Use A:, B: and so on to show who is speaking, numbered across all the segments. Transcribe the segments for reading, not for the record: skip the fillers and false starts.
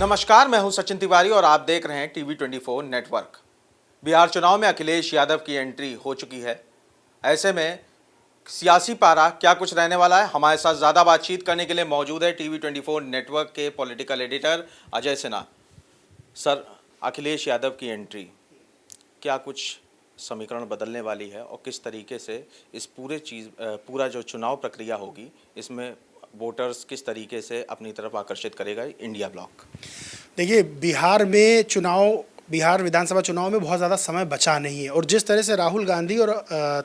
A: नमस्कार, मैं हूं सचिन तिवारी और आप देख रहे हैं टीवी 24 नेटवर्क। बिहार चुनाव में अखिलेश यादव की एंट्री हो चुकी है। ऐसे में सियासी पारा क्या कुछ रहने वाला है, हमारे साथ ज़्यादा बातचीत करने के लिए मौजूद है टीवी 24 नेटवर्क के political editor Ajay Sinha. Sir, Akhilesh Yadav की एंट्री क्या कुछ समीकरण बदलने वाली है और किस तरीके से इस पूरा जो चुनाव प्रक्रिया होगी इसमें वोटर्स किस तरीके से अपनी तरफ आकर्षित करेगा इंडिया ब्लॉक?
B: देखिए, बिहार विधानसभा चुनाव में बहुत ज़्यादा समय बचा नहीं है और जिस तरह से राहुल गांधी और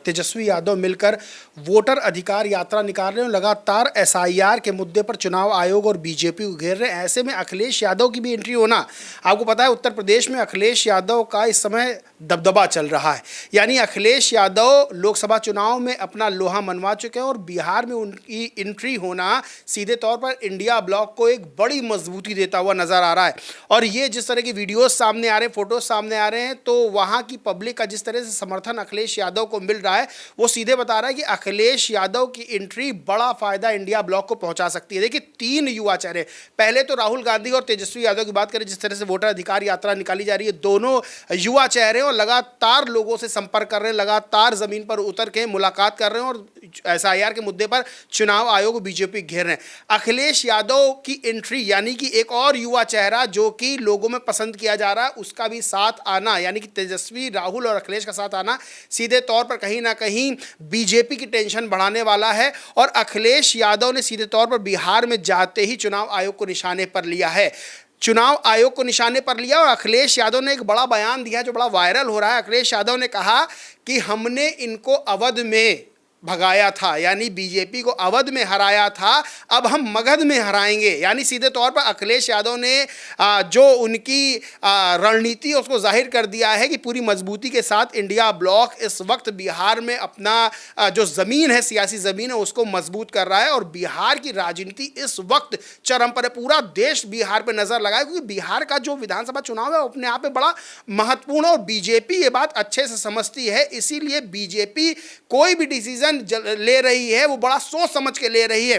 B: तेजस्वी यादव मिलकर वोटर अधिकार यात्रा निकाल रहे हैं, लगातार एसआईआर के मुद्दे पर चुनाव आयोग और बीजेपी को घेर रहे हैं। ऐसे में अखिलेश यादव की भी एंट्री होना, आपको पता है उत्तर प्रदेश में अखिलेश यादव का इस समय दबदबा चल रहा है। यानी अखिलेश यादव लोकसभा चुनाव में अपना लोहा मनवा चुके हैं और बिहार में उनकी एंट्री होना सीधे तौर पर इंडिया ब्लॉक को एक बड़ी मजबूती देता हुआ नजर आ रहा है। और ये जिस तरह की वीडियोज सामने आ रहे हैं, फोटोज सामने आ रहे हैं, तो वहां की पब्लिक का जिस तरह से समर्थन अखिलेश यादव को मिल रहा है वो सीधे बता रहा है कि अखिलेश यादव की एंट्री बड़ा फायदा इंडिया ब्लॉक को पहुंचा सकती है। देखिए, 3 युवा चेहरे, पहले तो राहुल गांधी और तेजस्वी यादव की बात करें, जिस तरह से वोटर अधिकार यात्रा निकाली जा रही है, दोनों युवा चेहरे और लगातार लोगों से संपर्क कर रहे हैं, लगातार जमीन पर उतर के मुलाकात कर रहे हैं और एसआईआर के मुद्दे पर चुनाव आयोग बीजेपी घेर रहे हैं। अखिलेश यादव की एंट्री यानी कि एक और युवा चेहरा जो कि लोगों में पसंद किया जा रहा है, उसका भी साथ आना, यानी कि तेजस्वी, राहुल और अखिलेश का साथ आना सीधे तौर पर कहीं ना कहीं बीजेपी की टेंशन बढ़ाने वाला है। और अखिलेश यादव ने सीधे तौर पर बिहार में जाते ही चुनाव आयोग को निशाने पर लिया है। चुनाव आयोग को निशाने पर लिया और अखिलेश यादव ने एक बड़ा बयान दिया जो बड़ा वायरल हो रहा है। अखिलेश यादव ने कहा कि हमने इनको अवध में भगाया था, यानी बीजेपी को अवध में हराया था, अब हम मगध में हराएंगे। यानी सीधे तौर पर अखिलेश यादव ने जो उनकी रणनीति उसको जाहिर कर दिया है कि पूरी मजबूती के साथ इंडिया ब्लॉक इस वक्त बिहार में अपना जो ज़मीन है, सियासी ज़मीन है, उसको मजबूत कर रहा है। और बिहार की राजनीति इस वक्त चरम पर है। पूरा देश बिहार पर नज़र लगाए क्योंकि बिहार का जो विधानसभा चुनाव है वो अपने आप में बड़ा महत्वपूर्ण है और बीजेपी ये बात अच्छे से समझती है। इसीलिए बीजेपी कोई भी डिसीजन ले रही है वो बड़ा सोच समझ के ले रही है।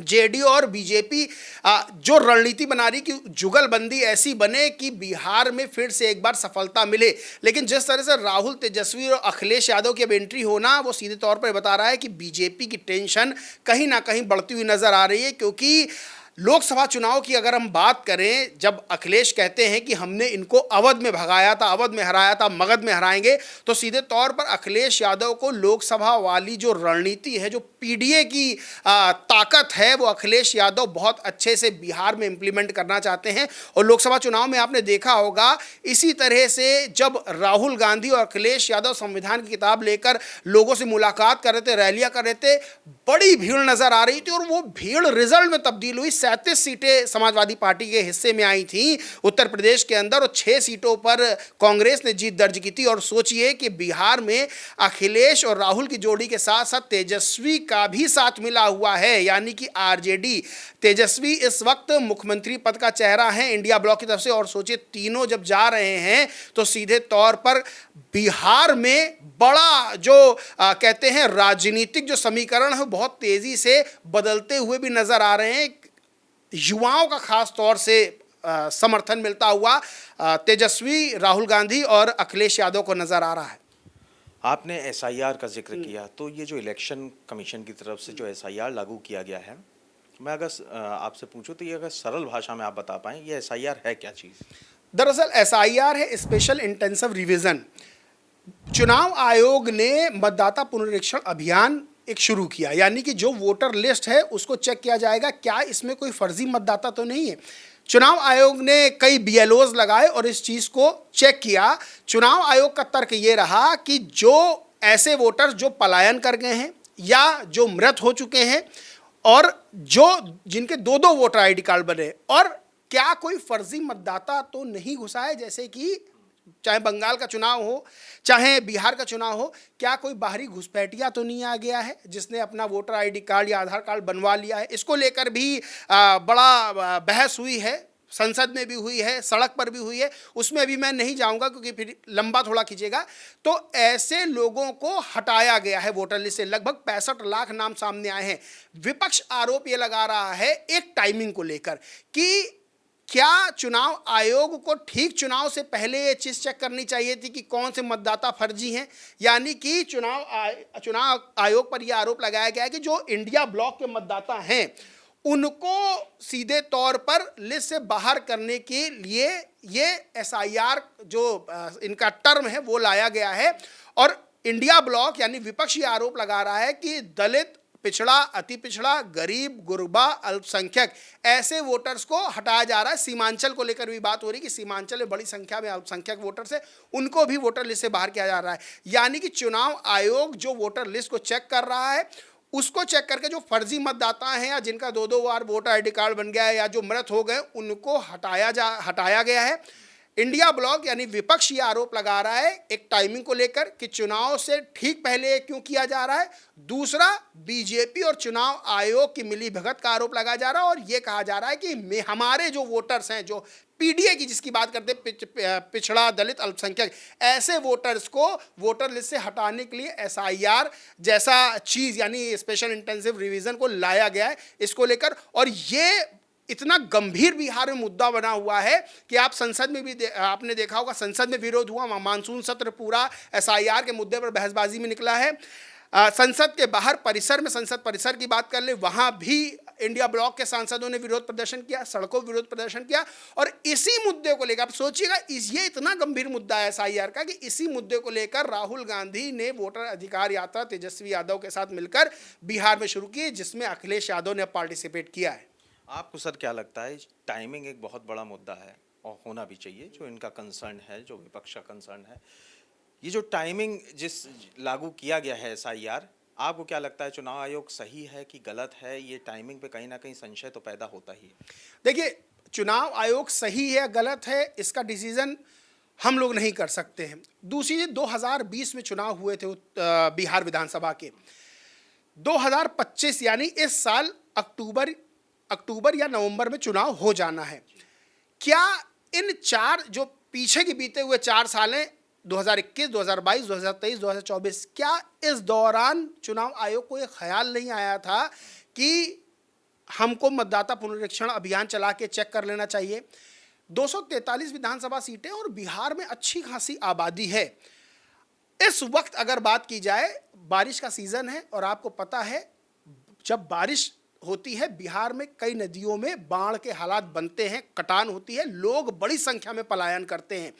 B: जेडीयू और बीजेपी जो रणनीति बना रही कि जुगलबंदी ऐसी बने कि बिहार में फिर से एक बार सफलता मिले। लेकिन जिस तरह से राहुल, तेजस्वी और अखिलेश यादव की अब एंट्री होना, वो सीधे तौर पर बता रहा है कि बीजेपी की टेंशन कहीं ना कहीं बढ़ती हुई नजर आ रही है। क्योंकि लोकसभा चुनाव की अगर हम बात करें, जब अखिलेश कहते हैं कि हमने इनको अवध में भगाया था, अवध में हराया था, मगध में हराएंगे, तो सीधे तौर पर अखिलेश यादव को लोकसभा वाली जो रणनीति है, जो पीडीए की ताकत है, वो अखिलेश यादव बहुत अच्छे से बिहार में इंप्लीमेंट करना चाहते हैं। और लोकसभा चुनाव में आपने देखा होगा, इसी तरह से जब राहुल गांधी और अखिलेश यादव संविधान की किताब लेकर लोगों से मुलाकात कर रहे थे, रैलियां कर रहे थे, बड़ी भीड़ नजर आ रही थी और वो भीड़ रिजल्ट में तब्दील हुई। 37 सीटें समाजवादी पार्टी के हिस्से में आई थी उत्तर प्रदेश के अंदर और 6 सीटों पर कांग्रेस ने जीत दर्ज की थी। और सोचिए कि बिहार में अखिलेश और राहुल की जोड़ी के साथ साथ तेजस्वी का भी साथ मिला हुआ है, यानी कि आरजेडी। तेजस्वी इस वक्त मुख्यमंत्री पद का चेहरा है इंडिया ब्लॉक की तरफ से। और सोचिए, तीनों जब जा रहे हैं तो सीधे तौर पर बिहार में बड़ा जो कहते हैं राजनीतिक जो समीकरण है बहुत तेजी से बदलते हुए भी नजर आ रहे हैं। युवाओं का खास तौर से समर्थन मिलता हुआ तेजस्वी, राहुल गांधी और अखिलेश यादव को नजर आ रहा है।
A: आपने एसआईआर का जिक्र किया, तो ये जो इलेक्शन कमीशन की तरफ से जो एसआईआर लागू किया गया है, मैं अगर आपसे पूछूं तो ये अगर सरल भाषा में आप बता पाएं, ये एसआईआर है क्या चीज़?
B: दरअसल एसआईआर है स्पेशल इंटेंसिव रिवीजन। चुनाव आयोग ने मतदाता पुनरीक्षण अभियान एक शुरू किया, यानी कि जो वोटर लिस्ट है उसको चेक किया जाएगा, क्या इसमें कोई फर्जी मतदाता तो नहीं है। चुनाव आयोग ने कई बीएलओज लगाए और इस चीज़ को चेक किया। चुनाव आयोग का तर्क ये रहा कि जो ऐसे वोटर जो पलायन कर गए हैं या जो मृत हो चुके हैं और जो जिनके 2-2 वोटर आईडी कार्ड बने, और क्या कोई फर्जी मतदाता तो नहीं घुसा है, जैसे कि चाहे बंगाल का चुनाव हो, चाहे बिहार का चुनाव हो, क्या कोई बाहरी घुसपैठिया तो नहीं आ गया है जिसने अपना वोटर आईडी कार्ड या आधार कार्ड बनवा लिया है। इसको लेकर भी बड़ा बहस हुई है, संसद में भी हुई है, सड़क पर भी हुई है। उसमें अभी मैं नहीं जाऊंगा क्योंकि फिर लंबा थोड़ा खींचेगा। तो ऐसे लोगों को हटाया गया है वोटर लिस्ट से। लगभग 65 लाख नाम सामने आए हैं। विपक्ष आरोप ये लगा रहा है एक टाइमिंग को लेकर कि क्या चुनाव आयोग को ठीक चुनाव से पहले ये चीज़ चेक करनी चाहिए थी कि कौन से मतदाता फर्जी हैं? यानी कि चुनाव आयोग पर यह आरोप लगाया गया है कि जो इंडिया ब्लॉक के मतदाता हैं, उनको सीधे तौर पर लिस्ट से बाहर करने के लिए ये एसआईआर जो इनका टर्म है वो लाया गया है। और इंडिया ब्लॉक यानी विपक्ष ये आरोप लगा रहा है कि दलित, पिछड़ा, अति पिछड़ा, गरीब, गुरबा, अल्पसंख्यक ऐसे वोटर्स को हटाया जा रहा है। सीमांचल को लेकर भी बात हो रही है कि सीमांचल में बड़ी संख्या में अल्पसंख्यक वोटर्स है, उनको भी वोटर लिस्ट से बाहर किया जा रहा है। यानी कि चुनाव आयोग जो वोटर लिस्ट को चेक कर रहा है, उसको चेक करके जो फर्जी मतदाता हैं या जिनका 2-2 बार वोटर आईडी कार्ड बन गया है या जो मृत हो गए, उनको हटाया गया है। इंडिया ब्लॉक यानी विपक्ष ये आरोप लगा रहा है एक टाइमिंग को लेकर कि चुनाव से ठीक पहले क्यों किया जा रहा है। दूसरा, बीजेपी और चुनाव आयोग की मिलीभगत का आरोप लगाया जा रहा है और ये कहा जा रहा है कि हमारे जो वोटर्स हैं, जो पीडीए की जिसकी बात करते हैं, पिछड़ा, दलित, अल्पसंख्यक, ऐसे वोटर्स को वोटर लिस्ट से हटाने के लिए एसआईआर जैसा चीज़ यानी स्पेशल इंटेंसिव रिवीजन को लाया गया है इसको लेकर। और ये इतना गंभीर बिहार में मुद्दा बना हुआ है कि आप संसद में भी आपने देखा होगा, संसद में विरोध हुआ, मानसून सत्र पूरा एसआईआर के मुद्दे पर बहसबाजी में निकला है। संसद के बाहर परिसर में, संसद परिसर की बात कर ले, वहाँ भी इंडिया ब्लॉक के सांसदों ने विरोध प्रदर्शन किया, सड़कों पर विरोध प्रदर्शन किया। और इसी मुद्दे को लेकर आप सोचिएगा, ये इतना गंभीर मुद्दा है एसआईआर का कि इसी मुद्दे को लेकर राहुल गांधी ने वोटर अधिकार यात्रा तेजस्वी यादव के साथ मिलकर बिहार में शुरू की, जिसमें अखिलेश यादव ने पार्टिसिपेट किया है।
A: आपको सर क्या लगता है, टाइमिंग एक बहुत बड़ा मुद्दा है और होना भी चाहिए, जो इनका कंसर्न है, जो विपक्ष का कंसर्न है, ये जो टाइमिंग जिस लागू किया गया है एसआईआर, आपको क्या लगता है चुनाव आयोग सही है कि गलत है? ये टाइमिंग पे कहीं ना कहीं संशय तो पैदा होता ही है।
B: देखिए, चुनाव आयोग सही है गलत है इसका डिसीजन हम लोग नहीं कर सकते हैं। दूसरी, 2020 में चुनाव हुए थे बिहार विधानसभा के। 2025 यानी इस साल अक्टूबर या नवंबर में चुनाव हो जाना है। क्या इन चार जो पीछे के बीते हुए 4 साल हैं, 2021, 2022, 2023, 2024, क्या इस दौरान चुनाव आयोग को ये ख्याल नहीं आया था कि हमको मतदाता पुनरीक्षण अभियान चला के चेक कर लेना चाहिए? 243 विधानसभा सीटें और बिहार में अच्छी खासी आबादी है। इस वक्त अगर बात की जाए, बारिश का सीजन है और आपको पता है जब बारिश होती है बिहार में कई नदियों में बाढ़ के हालात बनते हैं, कटान होती है, लोग बड़ी संख्या में पलायन करते हैं।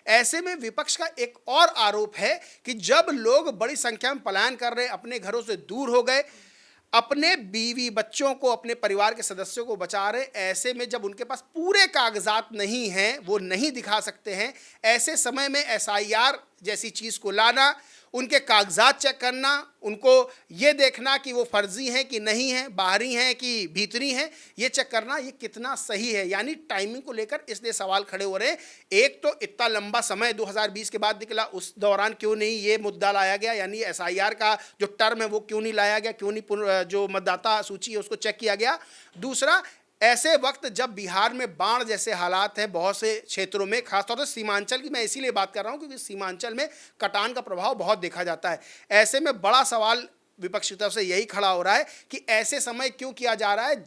B: ऐसे में विपक्ष का एक और आरोप है कि जब लोग बड़ी संख्या में पलायन कर रहे, अपने घरों से दूर हो गए, अपने बीवी बच्चों को, अपने परिवार के सदस्यों को बचा रहे, ऐसे में जब उनके पास पूरे कागजात नहीं हैं, वो नहीं दिखा सकते हैं, ऐसे समय में एसआईआर जैसी चीज़ को लाना, उनके कागजात चेक करना, उनको ये देखना कि वो फर्जी हैं कि नहीं हैं, बाहरी हैं कि भीतरी हैं, ये चेक करना, ये कितना सही है? यानी टाइमिंग को लेकर इसलिए सवाल खड़े हो रहे हैं। एक तो इतना लंबा समय 2020 के बाद निकला, उस दौरान क्यों नहीं ये मुद्दा लाया गया, यानी एसआईआर का जो टर्म है वो क्यों नहीं लाया गया, क्यों नहीं जो मतदाता सूची है उसको चेक किया गया? दूसरा, ऐसे वक्त जब बिहार में बाढ़ जैसे हालात हैं बहुत से क्षेत्रों में, खासतौर से सीमांचल की मैं इसीलिए बात कर रहा हूं क्योंकि सीमांचल में कटान का प्रभाव बहुत देखा जाता है। ऐसे में बड़ा सवाल विपक्ष की तरफ से यही खड़ा हो रहा है कि ऐसे समय क्यों किया जा रहा है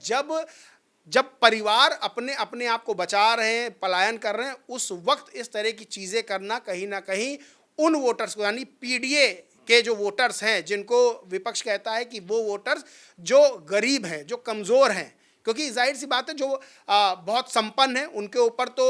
B: जब परिवार अपने आप को बचा रहे हैं, पलायन कर रहे हैं, उस वक्त इस तरह की चीज़ें करना कहीं ना कहीं उन वोटर्स को, यानी पीडीए के जो वोटर्स हैं, जिनको विपक्ष कहता है कि वो वोटर्स जो गरीब हैं, जो कमज़ोर हैं, क्योंकि जाहिर सी बात है जो बहुत संपन्न है उनके ऊपर तो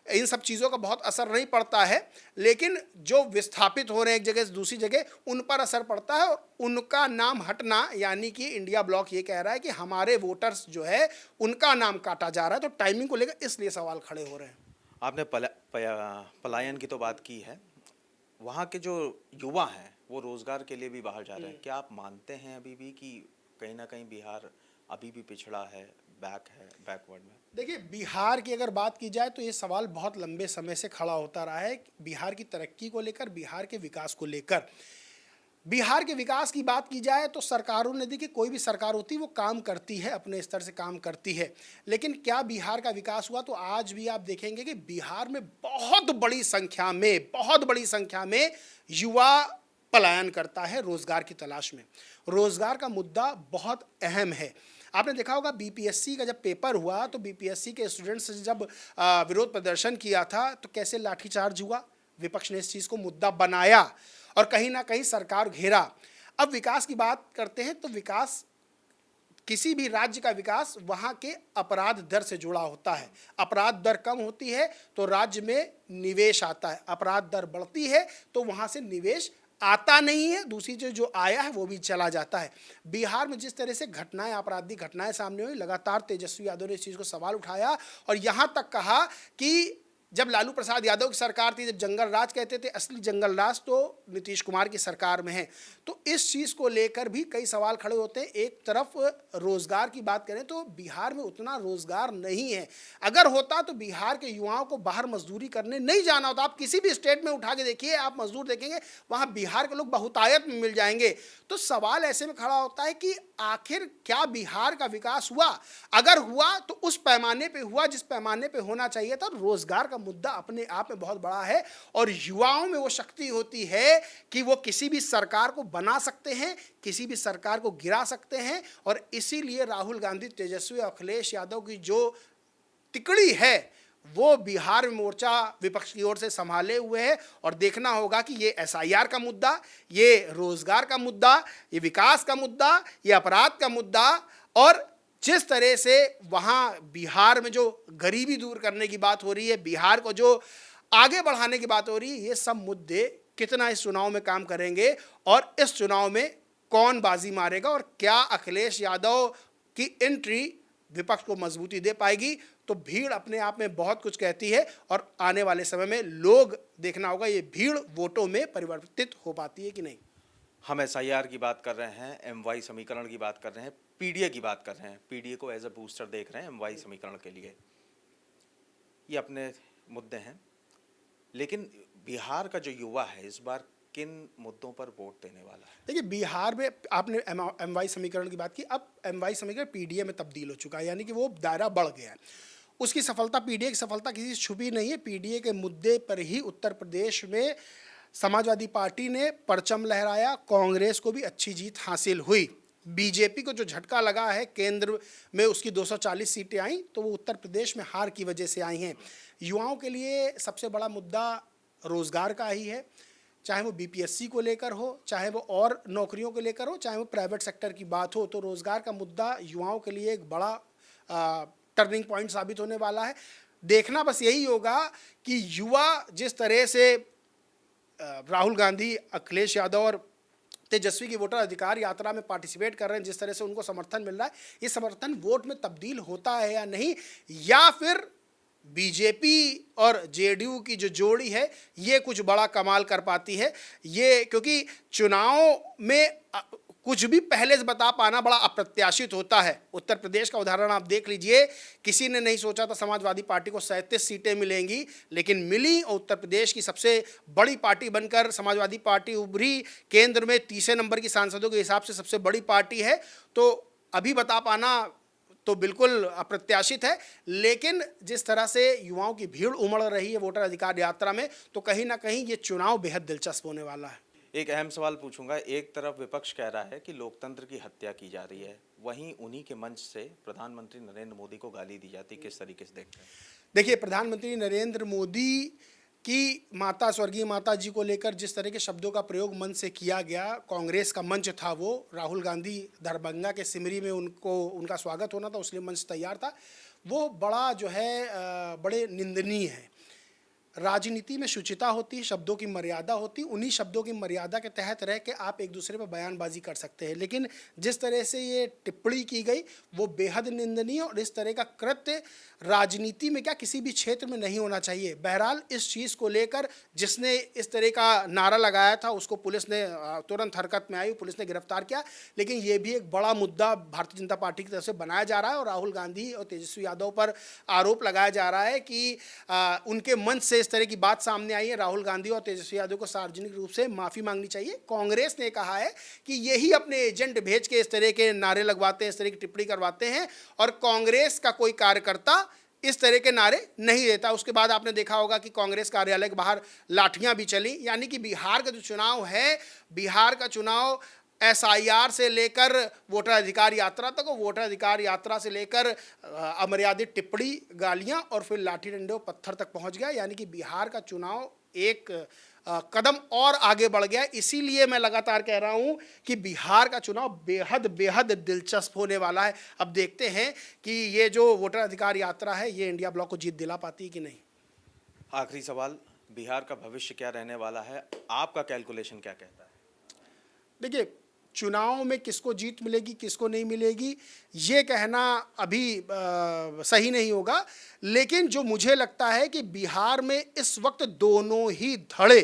B: इन सब चीज़ों का बहुत असर नहीं पड़ता है, लेकिन जो विस्थापित हो रहे हैं एक जगह से दूसरी जगह, उन पर असर पड़ता है और उनका नाम हटना, यानी कि इंडिया ब्लॉक ये कह रहा है कि हमारे वोटर्स जो है उनका नाम काटा जा रहा है। तो टाइमिंग को लेकर इसलिए सवाल खड़े हो रहे हैं।
A: आपने पलायन की तो बात की है, वहाँ के जो युवा हैं वो रोजगार के लिए भी बाहर जा रहे हैं। क्या आप मानते हैं अभी भी कि कहीं ना कहीं बिहार अभी भी पिछड़ा है, बैकवर्ड में?
B: देखिए, बिहार की अगर बात की जाए तो ये सवाल बहुत लंबे समय से खड़ा होता रहा है, बिहार की तरक्की को लेकर, बिहार के विकास को लेकर। बिहार के विकास की बात की जाए तो सरकारों ने, देखिए कोई भी सरकार होती है वो काम करती है, अपने स्तर से काम करती है, लेकिन क्या बिहार का विकास हुआ? तो आज भी आप देखेंगे कि बिहार में बहुत बड़ी संख्या में युवा पलायन करता है रोजगार की तलाश में। रोजगार का मुद्दा बहुत अहम है। आपने देखा होगा बीपीएससी का जब पेपर हुआ तो बीपीएससी के स्टूडेंट्स ने जब विरोध प्रदर्शन किया था तो कैसे लाठीचार्ज हुआ, विपक्ष ने इस चीज़ को मुद्दा बनाया और कहीं ना कहीं सरकार घेरा। अब विकास की बात करते हैं तो विकास, किसी भी राज्य का विकास वहाँ के अपराध दर से जुड़ा होता है। अपराध दर कम होती है तो राज्य में निवेश आता है, अपराध दर बढ़ती है तो वहाँ से निवेश आता नहीं है, दूसरी जो आया है वो भी चला जाता है। बिहार में जिस तरह से घटनाएं, आपराधिक घटनाएं सामने हुई, लगातार तेजस्वी यादव ने इस चीज़ को सवाल उठाया और यहाँ तक कहा कि जब लालू प्रसाद यादव की सरकार थी, जब जंगल राज कहते थे, असली जंगल राज तो नीतीश कुमार की सरकार में है। तो इस चीज़ को लेकर भी कई सवाल खड़े होते हैं। एक तरफ रोजगार की बात करें तो बिहार में उतना रोजगार नहीं है, अगर होता तो बिहार के युवाओं को बाहर मजदूरी करने नहीं जाना होता। आप किसी भी स्टेट में उठा के देखिए, आप मजदूर देखेंगे वहाँ बिहार के लोग बहुतायत में मिल जाएंगे। तो सवाल ऐसे में खड़ा होता है कि आखिर क्या बिहार का विकास हुआ? अगर हुआ तो उस पैमाने पे हुआ जिस पैमाने पे होना चाहिए था। रोजगार का मुद्दा अपने आप में बहुत बड़ा है और युवाओं में वो शक्ति होती है कि वो किसी भी सरकार को बना सकते हैं, किसी भी सरकार को गिरा सकते हैं। और इसीलिए राहुल गांधी, तेजस्वी और अखिलेश यादव की जो तिकड़ी है वो बिहार में मोर्चा विपक्ष की ओर से संभाले हुए है। और देखना होगा कि ये एसआईआर का मुद्दा, ये रोजगार का मुद्दा, ये विकास का मुद्दा, ये अपराध का मुद्दा और जिस तरह से वहाँ बिहार में जो गरीबी दूर करने की बात हो रही है, बिहार को जो आगे बढ़ाने की बात हो रही है, ये सब मुद्दे कितना इस चुनाव में काम करेंगे और इस चुनाव में कौन बाजी मारेगा और क्या अखिलेश यादव की एंट्री विपक्ष को मजबूती दे पाएगी। तो भीड़ अपने आप में बहुत कुछ कहती है और आने वाले समय में लोग देखना होगा ये भीड़ वोटों में परिवर्तित हो पाती है कि नहीं।
A: हम एसआईआर की बात कर रहे हैं, एमवाई समीकरण की बात कर रहे हैं, पीडीए की बात कर रहे हैं, पीडीए को एज अ बूस्टर देख रहे हैं एमवाई समीकरण के लिए। ये अपने मुद्दे हैं, लेकिन बिहार का जो युवा है इस बार किन मुद्दों पर वोट देने वाला है?
B: देखिए, बिहार में आपने एमवाई समीकरण की बात की, अब एमवाई समीकरण पीडीए में तब्दील हो चुका है, यानी कि वो दायरा बढ़ गया है। उसकी सफलता, पीडीए की सफलता किसी से छुपी नहीं है। पीडीए के मुद्दे पर ही उत्तर प्रदेश में समाजवादी पार्टी ने परचम लहराया, कांग्रेस को भी अच्छी जीत हासिल हुई। बीजेपी को जो झटका लगा है, केंद्र में उसकी 240 सीटें आई तो वो उत्तर प्रदेश में हार की वजह से आई हैं। युवाओं के लिए सबसे बड़ा मुद्दा रोजगार का ही है, चाहे वो बीपीएससी को लेकर हो, चाहे वो और नौकरियों को लेकर हो, चाहे वो प्राइवेट सेक्टर की बात हो। तो रोजगार का मुद्दा युवाओं के लिए एक बड़ा टर्निंग पॉइंट साबित होने वाला है। देखना बस यही होगा कि युवा जिस तरह से राहुल गांधी, अखिलेश यादव और तेजस्वी की वोटर अधिकार यात्रा में पार्टिसिपेट कर रहे हैं, जिस तरह से उनको समर्थन मिल रहा है, ये समर्थन वोट में तब्दील होता है या नहीं, या फिर बीजेपी और जेडीयू की जो जोड़ी है ये कुछ बड़ा कमाल कर पाती है। ये क्योंकि चुनाव में कुछ भी पहले से बता पाना बड़ा अप्रत्याशित होता है। उत्तर प्रदेश का उदाहरण आप देख लीजिए, किसी ने नहीं सोचा था समाजवादी पार्टी को 37 सीटें मिलेंगी, लेकिन मिली और उत्तर प्रदेश की सबसे बड़ी पार्टी बनकर समाजवादी पार्टी उभरी। केंद्र में तीसरे नंबर की सांसदों के हिसाब से सबसे बड़ी पार्टी है। तो अभी बता पाना तो बिल्कुल अप्रत्याशित है, लेकिन जिस तरह से युवाओं की भीड़ उमड़ रही है वोटर अधिकार यात्रा में, तो कहीं ना कहीं ये चुनाव बेहद दिलचस्प होने वाला है।
A: एक अहम सवाल पूछूंगा। एक तरफ विपक्ष कह रहा है कि लोकतंत्र की हत्या की जा रही है, वहीं उन्हीं के मंच से प्रधानमंत्री नरेंद्र मोदी को गाली दी जाती, किस तरीके से देखते हैं?
B: देखिए, प्रधानमंत्री नरेंद्र मोदी की माता, स्वर्गीय माता जी को लेकर जिस तरह के शब्दों का प्रयोग मंच से किया गया, कांग्रेस का मंच था वो, राहुल गांधी दरभंगा के सिमरी में उनका स्वागत होना था, उसके लिए मंच तैयार था, वो बड़ा जो है बड़े निंदनीय है। राजनीति में शुचिता होती है, शब्दों की मर्यादा होती, उन्हीं शब्दों की मर्यादा के तहत रह के आप एक दूसरे पर बयानबाजी कर सकते हैं। लेकिन जिस तरह से ये टिप्पणी की गई वो बेहद निंदनीय, और इस तरह का कृत्य राजनीति में क्या किसी भी क्षेत्र में नहीं होना चाहिए। बहरहाल इस चीज़ को लेकर जिसने इस तरह का नारा लगाया था उसको पुलिस ने तुरंत हरकत में आई, पुलिस ने गिरफ्तार किया। लेकिन ये भी एक बड़ा मुद्दा भारतीय जनता पार्टी की तरफ से बनाया जा रहा है और राहुल गांधी और तेजस्वी यादव पर आरोप लगाया जा रहा है कि उनके मंच से इस तरह की बात सामने आई है। राहुल गांधी और तेजस्वी यादव को सार्वजनिक रूप से माफी मांगनी चाहिए। कांग्रेस ने कहा है कि यही अपने एजेंट भेज के इस तरह के नारे लगवाते हैं, इस तरह की टिप्पणी करवाते हैं, और कांग्रेस का कोई कार्यकर्ता इस तरह के नारे नहीं देता। उसके बाद आपने देखा होगा कि कांग्रेस कार्यालय के बाहर लाठियां भी चली। यानी कि बिहार का जो चुनाव है, बिहार का चुनाव एसआईआर से लेकर वोटर अधिकार यात्रा तक, और वोटर अधिकार यात्रा से लेकर अमर्यादित टिप्पणी, गालियां और फिर लाठी डंडे और पत्थर तक पहुंच गया। यानी कि बिहार का चुनाव एक कदम और आगे बढ़ गया। इसीलिए मैं लगातार कह रहा हूं कि बिहार का चुनाव बेहद बेहद दिलचस्प होने वाला है। अब देखते हैं कि ये जो वोटर अधिकार यात्रा है ये इंडिया ब्लॉक को जीत दिला पाती है कि नहीं।
A: आखिरी सवाल, बिहार का भविष्य क्या रहने वाला है, आपका कैलकुलेशन क्या कहता है?
B: देखिए, चुनाव में किसको जीत मिलेगी किसको नहीं मिलेगी ये कहना अभी सही नहीं होगा, लेकिन जो मुझे लगता है कि बिहार में इस वक्त दोनों ही धड़े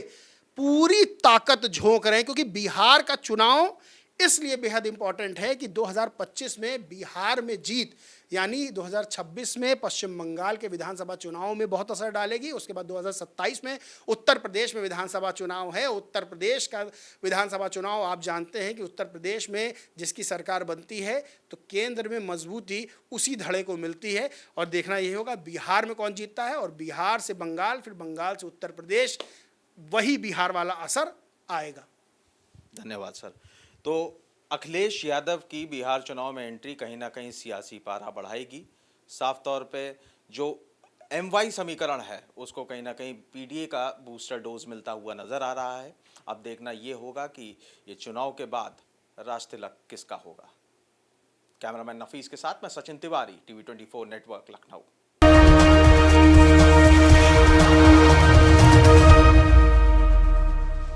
B: पूरी ताकत झोंक रहे हैं, क्योंकि बिहार का चुनाव इसलिए बेहद इंपॉर्टेंट है कि 2025 में बिहार में जीत यानी 2026 में पश्चिम बंगाल के विधानसभा चुनाव में बहुत असर डालेगी। उसके बाद 2027 में उत्तर प्रदेश में विधानसभा चुनाव है। उत्तर प्रदेश का विधानसभा चुनाव आप जानते हैं कि उत्तर प्रदेश में जिसकी सरकार बनती है तो केंद्र में मजबूती उसी धड़े को मिलती है। और देखना यही होगा बिहार में कौन जीतता है, और बिहार से बंगाल, फिर बंगाल से उत्तर प्रदेश, वही बिहार वाला असर आएगा।
A: धन्यवाद सर। तो अखिलेश यादव की बिहार चुनाव में एंट्री कहीं ना कहीं सियासी पारा बढ़ाएगी। साफ तौर पे जो एमवाई समीकरण है उसको कहीं ना कहीं पीडीए का बूस्टर डोज मिलता हुआ नजर आ रहा है। अब देखना ये होगा कि ये चुनाव के बाद राजतिलक किसका होगा। कैमरामैन नफीस के साथ मैं सचिन तिवारी, टीवी 24 नेटवर्क, लखनऊ।